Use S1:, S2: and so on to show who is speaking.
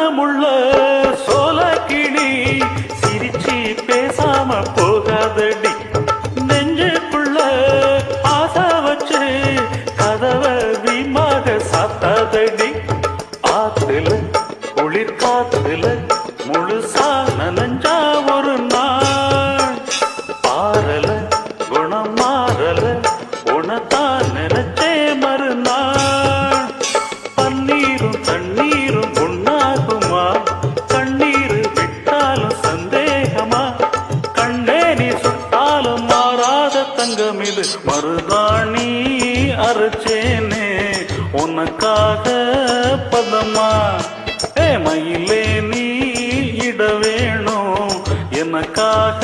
S1: மனமுள்ள சோல கிளி சிரிச்சி பேசாம போகாதடி நெஞ்சுக்குள்ள ஆசை வச்சு கதவை வீமாக சாத்தாதடி ஆத்துல குளிர் காத்துல முழுசா நனஞ்சா ஒரு நாள் பாரல குணம் மாறல உனத்தான் நினைச்சே மறுநாள் பன்னீரும் தண்ணீரும் உண்ணாகுமா கண்ணீர் விட்டாலும் சந்தேகமா கண்ணே நீ சுட்டாலும் மாறாத தங்கம் இது மருதாணி அரைச்சேனே உனக்காக பதமா மயிலே நீ இட வேணும் எனக்காக